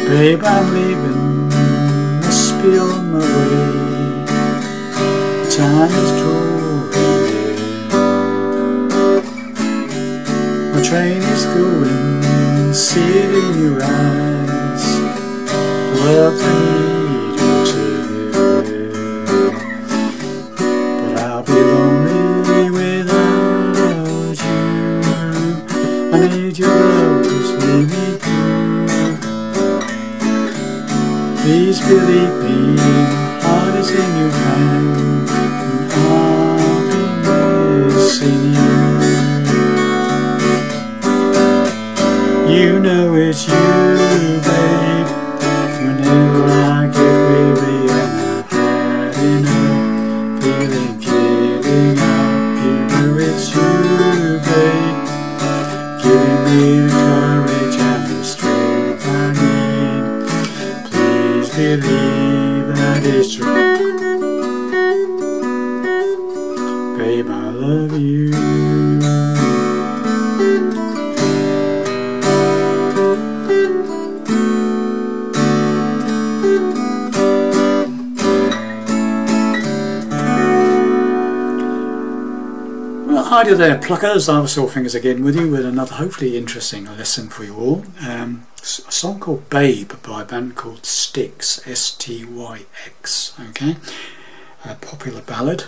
Babe, I'm leaving, must be on my way. Time is drawing near. My train is going, see it in your eyes. Love, I need you too. But I'll be lonely without you. I need your love to see me through. Please believe me, my heart is in your hand, and I'll be missing you. You know it's you, babe. Whenever I get weary and I've had enough, feeling giving up, you know it's you, babe. Giving me the courage and the strength I need. Please believe that it's true. Babe, I love you. Hi there, pluckers. I was All Fingers again with you with another hopefully interesting lesson for you all. A song called Babe by a band called Styx, S-T-Y-X. Okay, a popular ballad.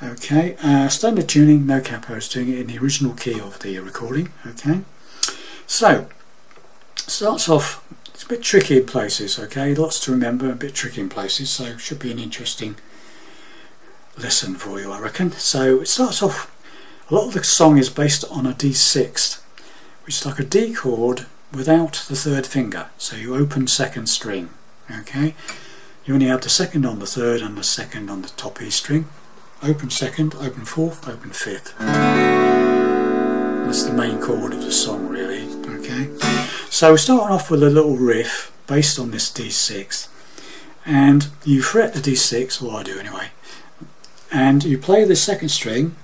Okay, standard tuning, no capos, doing it in the original key of the recording. Okay, so starts off. It's a bit tricky in places. Okay, lots to remember, a bit tricky in places. So it should be an interesting lesson for you, I reckon. So it starts off. A lot of the song is based on a D6, which is like a D chord without the third finger. So you open second string, okay? You only have the second on the third and the second on the top E string. Open second, open fourth, open fifth. That's the main chord of the song really, okay? So we're starting off with a little riff based on this D6. And you fret the D6, or I do anyway, and you play the second string.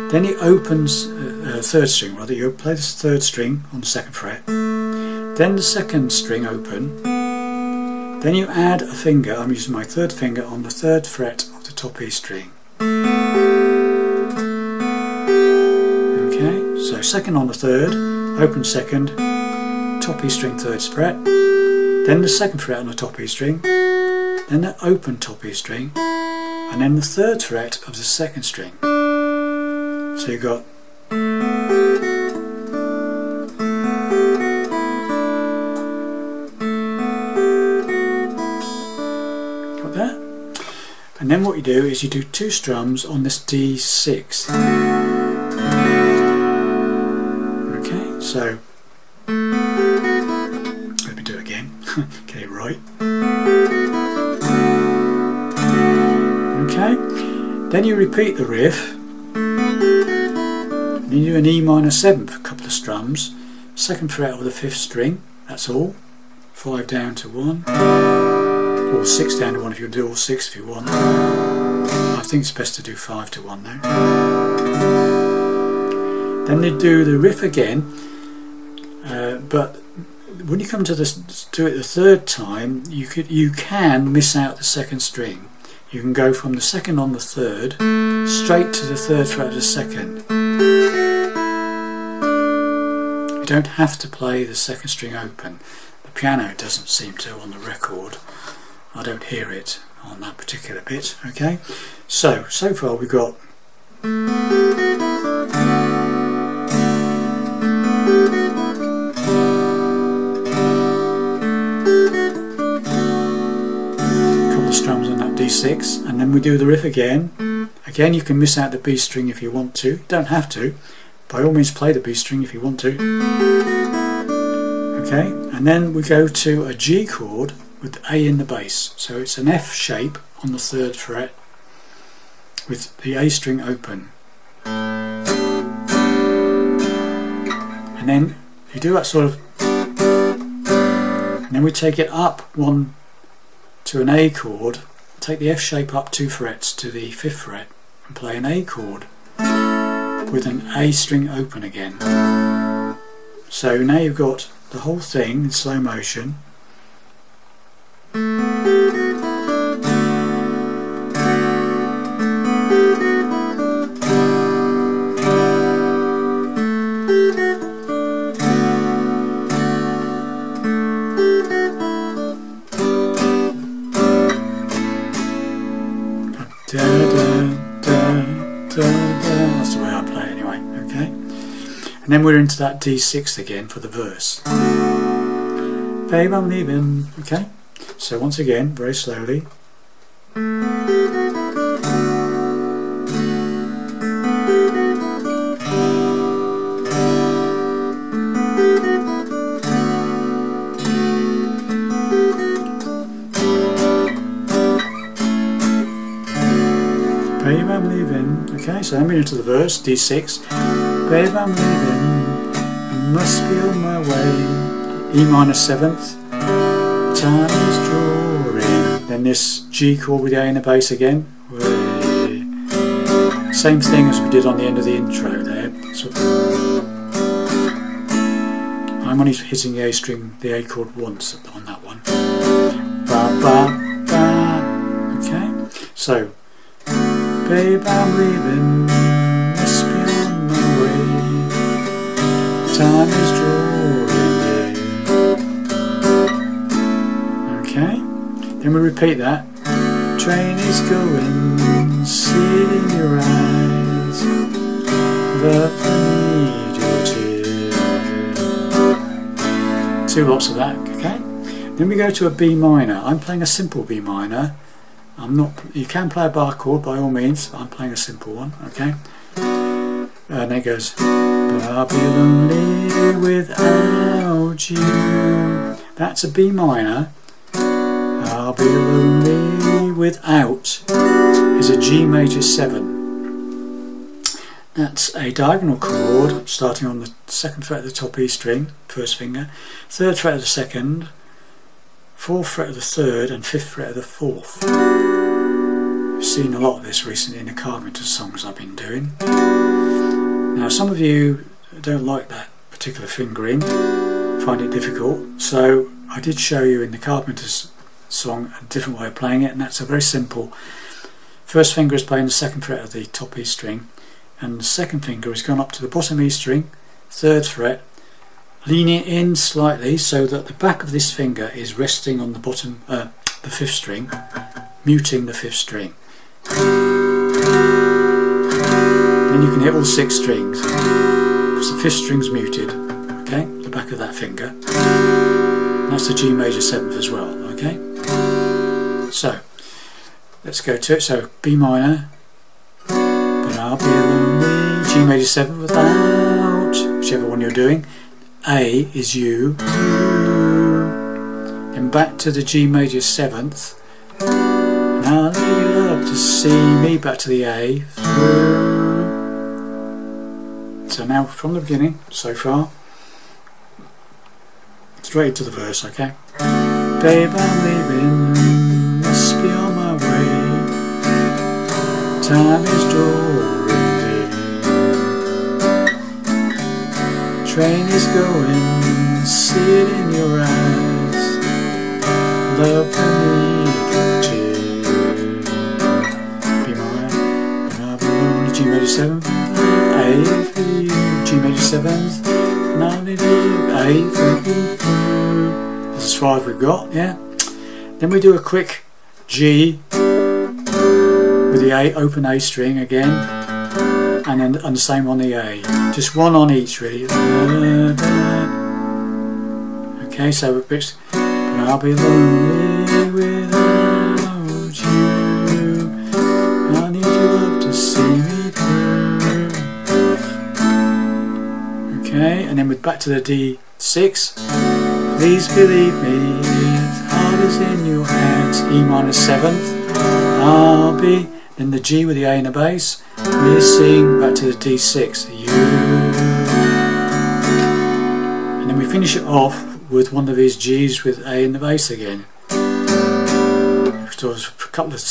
Then it opens third string, rather. You play the third string on the second fret, then the second string open, then you add a finger. I'm using my third finger on the third fret of the top E string. Okay, so second on the third, open second, top E string third fret, then the second fret on the top E string, then the open top E string, and then the third fret of the second string. So you've got that, and then what you do is you do two strums on this D6. Okay, so let me do it again. Get it right. Okay, then you repeat the riff. Then you do an E minor 7th, a couple of strums, second fret of the 5th string, that's all, 5 down to 1, or 6 down to 1 if you do all 6 if you want. I think it's best to do 5 to 1 now. Then they do the riff again, but when you come to this, do it the third time, you can miss out the second string. You can go from the second on the third straight to the third fret of the second. You don't have to play the second string open. The piano doesn't seem to on the record. I don't hear it on that particular bit. Okay, so far we've got strums on that D6, and then we do the riff again. Again, you can miss out the B string if you want to. You don't have to. By all means play the B string if you want to. Okay, and then we go to a G chord with the A in the bass. So it's an F shape on the 3rd fret with the A string open. And then you do that sort of, and then we take it up one to an A chord, take the F shape up 2 frets to the 5th fret and play an A chord with an A string open again. So now you've got the whole thing in slow motion. And then we're into that D6 again for the verse. Babe, I'm leaving. Okay, so once again, very slowly. Babe, I'm leaving. Okay, so I'm into the verse, D6. Babe, I'm leaving. I must be on my way. E minor 7th. Time is drawing. Then this G chord with the A in the bass again. Same thing as we did on the end of the intro there. So I'm only hitting the A string, the A chord once on that one. Ba, ba, ba. Okay, so babe, I'm leaving, must be on my way. Time is drawing. Okay, then we repeat that. Train is going, see it in your eyes. Love the need. Two lots of that. Okay. Then we go to a B minor. I'm playing a simple B minor. I'm not. You can play a bar chord by all means. I'm playing a simple one. Okay. And it goes. But I'll be lonely without you. That's a B minor. I'll be lonely without is a G major 7. That's a diagonal chord starting on the 2nd fret of the top E string, 1st finger, 3rd fret of the 2nd, 4th fret of the 3rd and 5th fret of the 4th. I've seen a lot of this recently in the Carpenters songs I've been doing. Now some of you don't like that particular fingering, find it difficult, so I did show you in the Carpenters song a different way of playing it, and that's a very simple. 1st finger is playing the 2nd fret of the top E string, and the 2nd finger has gone up to the bottom E string, 3rd fret, leaning in slightly so that the back of this finger is resting on the bottom, the 5th string, muting the 5th string. Then you can hit all 6 strings because the 5th string's muted. Okay, the back of that finger. And that's the G major 7th as well. Okay. So let's go to it. So B minor, but I'll be lonely, G major 7 without, whichever one you're doing. A is you, then back to the G major 7th, and I'll need love to see me, back to the A, through. So now from the beginning, so far, straight into the verse, okay? Babe, I'm leaving, must be on my way. Time is drawing near. Train is going, see it in your eyes. Love the need to be mine. And I'll be lonely, G major 7th, A for you, G major 7th, and I'll need you, A for you. That's as far as we've got, yeah. Then we do a quick G with the A, open A string again, and then and the same on the A. Just one on each, really. Okay, so it's, but I'll be lonely without you. I need your love to see me through. Okay, and then we're back to the D6. Please believe me, as hard as in your hands. E minor 7th. I'll be, then the G with the A in the bass, missing, back to the D6, you. And then we finish it off with one of these G's with A in the bass again. So a couple of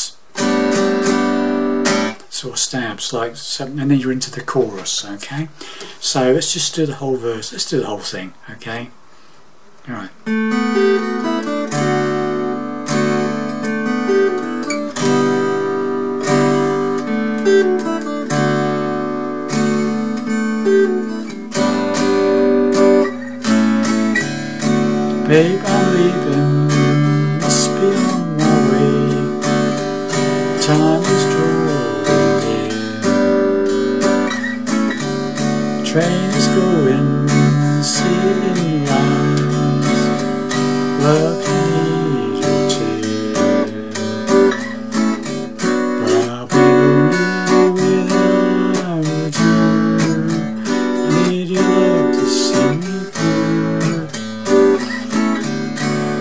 sort of stabs, like something, and then you're into the chorus, okay? So let's just do the whole verse, let's do the whole thing, okay? Alright. Babe, I'm leaving, must be on my way. Time is drawing near. Train is going, love, need your tears, but I'll be lonely without you. I need your love to see me through.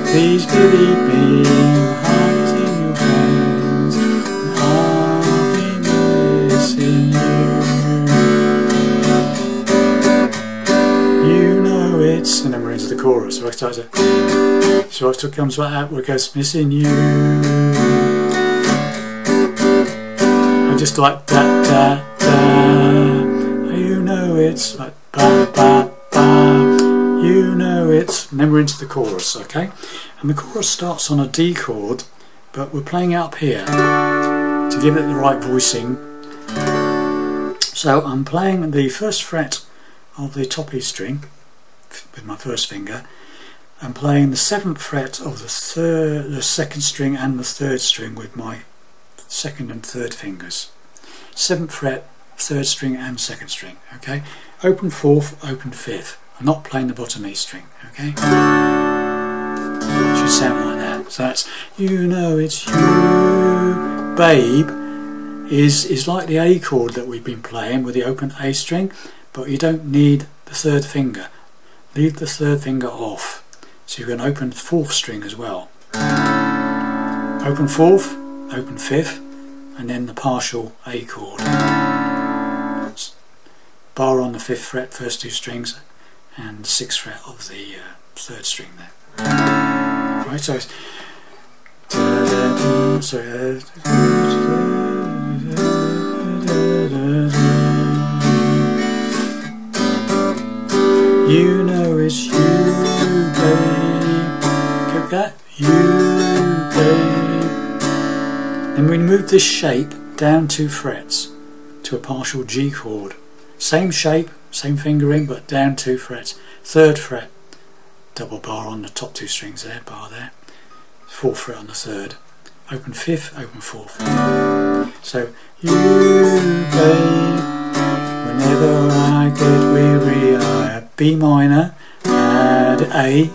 Please believe me, my heart is in your hands, and I'll be missing you. You know it's, and then we're into the chorus. So I start to, so it comes like that, where it goes, missing you. I just like da da da. You know it's like ba ba ba. You know it's, and then we're into the chorus, okay? And the chorus starts on a D chord, but we're playing it up here to give it the right voicing. So I'm playing the first fret of the top E string with my first finger. I'm playing the 7th fret of the second string and the 3rd string with my 2nd and 3rd fingers. 7th fret, 3rd string and 2nd string, okay? Open 4th, open 5th. I'm not playing the bottom E string, okay? It should sound like that. So that's, you know it's you, babe, is like the A chord that we've been playing with the open A string, but you don't need the 3rd finger. Leave the 3rd finger off. So you can open 4th string as well. Open 4th, open 5th, and then the partial A chord. Bar on the 5th fret, first 2 strings, and the 6th fret of the 3rd string there. Right, so it's you know it's you, babe. Get that? You, babe. Then we move this shape down 2 frets to a partial G chord. Same shape, same fingering, but down 2 frets. 3rd fret, double bar on the top 2 strings there, bar there. 4th fret on the 3rd. Open 5th, open 4th. So, you, babe, whenever I get weary, I B minor and A,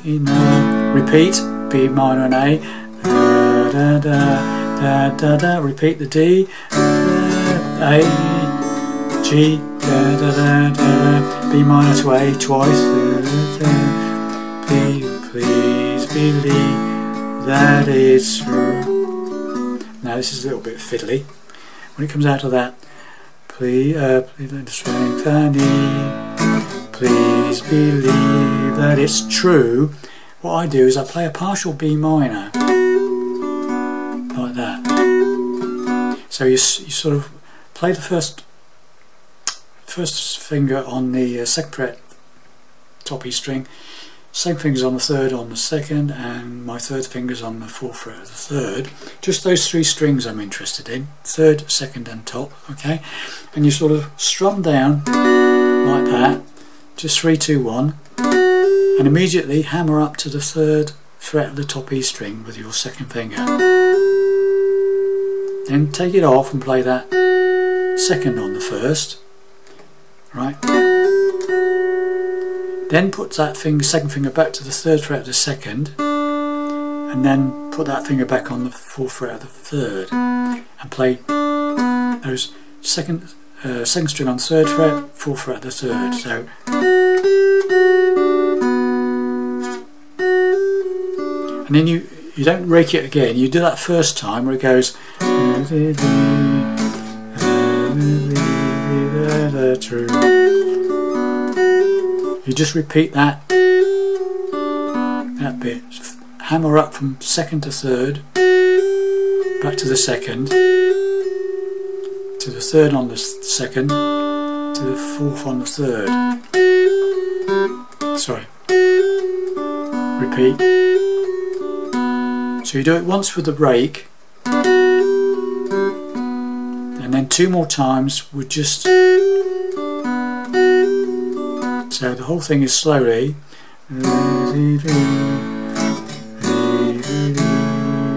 repeat, B minor and A, da da da da da, repeat the D, A, G, da da da da, B minor to A twice, please believe that it's true. Now this is a little bit fiddly. When it comes out of that, please let the strength I need, please believe that it's true. What I do is I play a partial B minor, like that. So you sort of play the first finger on the 2nd fret, top E string, same fingers on the 3rd, on the 2nd, and my 3rd fingers on the 4th fret of the 3rd. Just those 3 strings I'm interested in, 3rd, 2nd and top, okay? And you sort of strum down like that, just 3, 2, 1, and immediately hammer up to the 3rd fret of the top E string with your 2nd finger. Then take it off and play that 2nd on the 1st, right? Then put that 2nd finger back to the 3rd fret of the 2nd, and then put that finger back on the 4th fret of the 3rd, and play those 2nd string on 3rd fret, 4th fret of the 3rd. So, and then you don't rake it again. You do that first time where it goes. True. You just repeat that bit. Hammer up from 2nd to 3rd, back to the 2nd, to the 3rd on the 2nd, to the 4th on the 3rd. Sorry. Repeat. So you do it once with the rake, and then 2 more times with just. So the whole thing is slowly.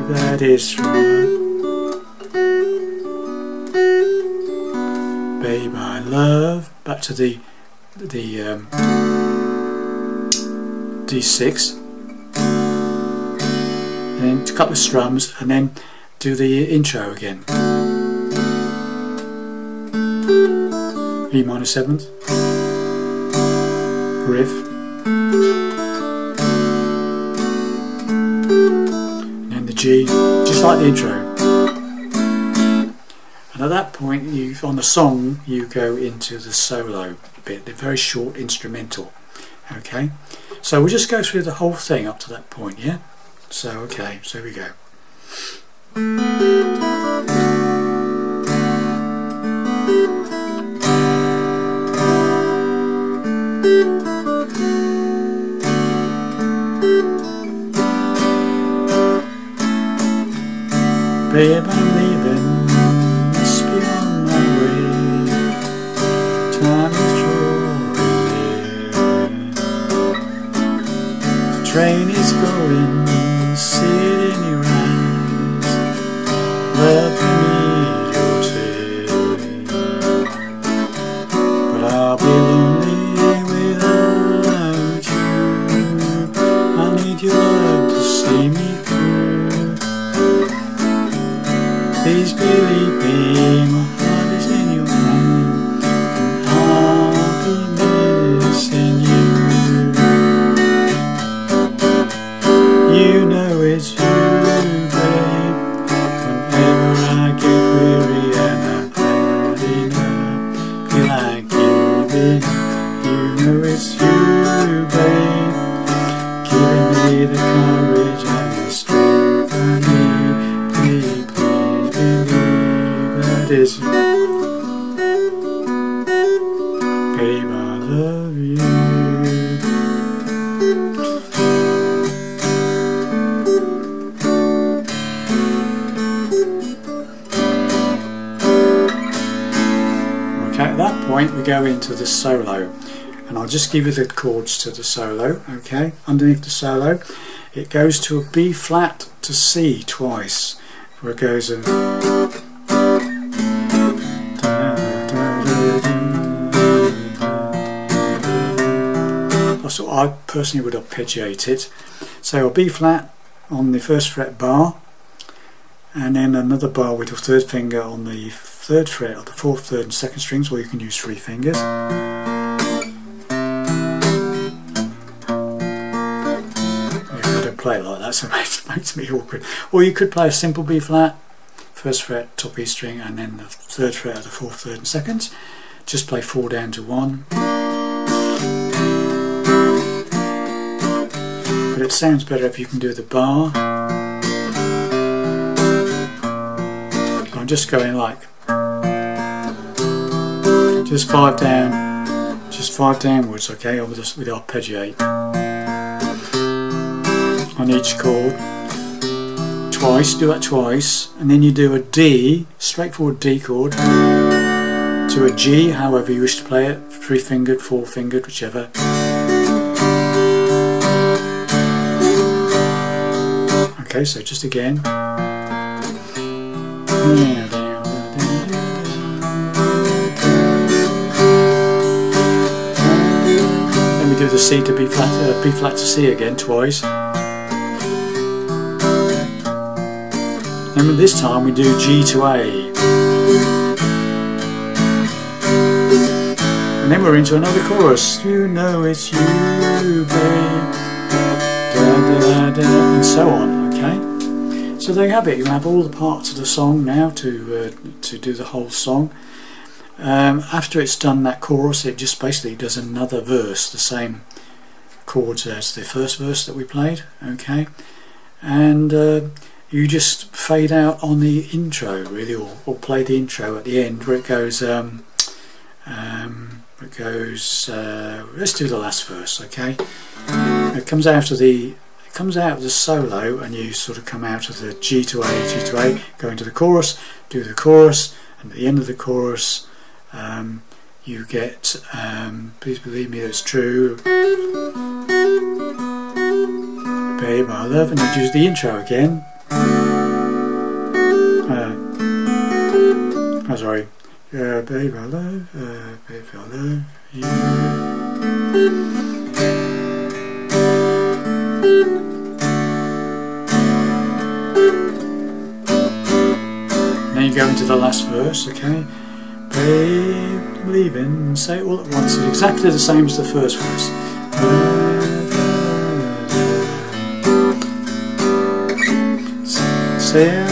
That is true. Babe, I love. Back to the D6. then a couple of strums, and then do the intro again. E minor 7th, riff, and then the G, just like the intro. And at that point, on the song, you go into the solo bit, the very short instrumental. Okay, so we'll just go through the whole thing up to that point, yeah? So, okay, so here we go. Babe, I'm leaving, must be on my way. Time is drawing near. Train is going, see it in your eyes. Love me your tears, but I'll be lonely without you. I need your love to see me through. Please believe me, my heart is in your hand, and I'll be missing you. You know it's you, babe. Whenever I get weary and I've had enough, feel like giving up. You know it's you, babe, giving me the courage and the strength I need. Please believe that it's you. Babe, I love you. Okay, at that point we go into the solo, and I'll just give you the chords to the solo. Okay, underneath the solo it goes to a B flat to C twice, where it goes in. That's what I personally would arpeggiate it. So a B flat on the first fret bar, and then another bar with your third finger on the third fret of the fourth, third and second strings, or you can use 3 fingers. I don't play it like that, so it makes me awkward. Or you could play a simple B flat, first fret, top E string, and then the third fret of the fourth, third and second. Just play 4 down to 1. But it sounds better if you can do the bar. So I'm just going like, just 5 down, just 5 downwards, okay, with arpeggiate on each chord. Twice, do that twice, and then you do a D, straightforward D chord, to a G, however you wish to play it, 3 fingered, 4 fingered, whichever. Okay, so just again. Then we do the C to B flat to C again twice. And this time we do G to A. And then we're into another chorus. You know it's you, babe. Da, da, da, and so on. Okay. So there you have it. You have all the parts of the song now to do the whole song. After it's done that chorus, it just basically does another verse, the same chords as the first verse that we played. Okay. And you just fade out on the intro, really, or play the intro at the end where it goes. Let's do the last verse, okay? It comes out of the solo, and you sort of come out of the G to A, go into the chorus, do the chorus, and at the end of the chorus, you get please believe me, it's true. Babe, I love, and then do the intro again. Sorry. Babe, I love, babe, I love you. go into the last verse, okay? Babe, believe in, say it all at once. It's exactly the same as the first verse. Say it,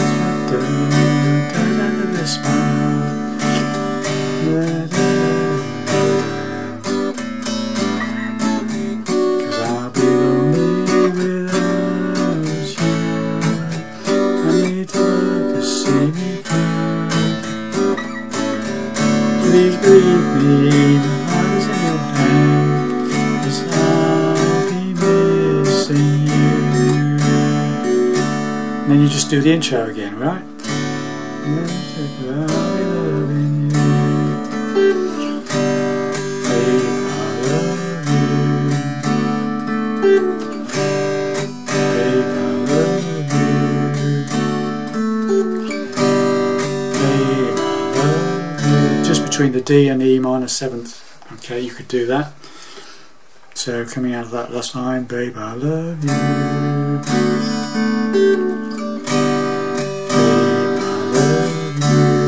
please believe me, my heart is in your hand, 'cause I'll be missing you. And then you just do the intro again, right? I'll be loving you. Babe, I love you. Babe, I love you. Babe, I love you. Just between the D and the E minor 7th, okay, you could do that. So coming out of that last line, babe, I love you. Babe, I love you.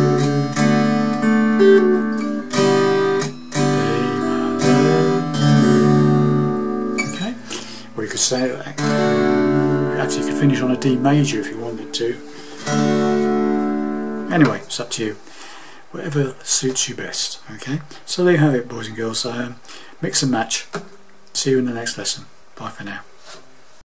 Babe, I love you. Okay, or you could say, actually you could finish on a D major if you wanted to. Anyway, it's up to you. Whatever suits you best, okay? So there you have it, boys and girls. Mix and match. See you in the next lesson. Bye for now.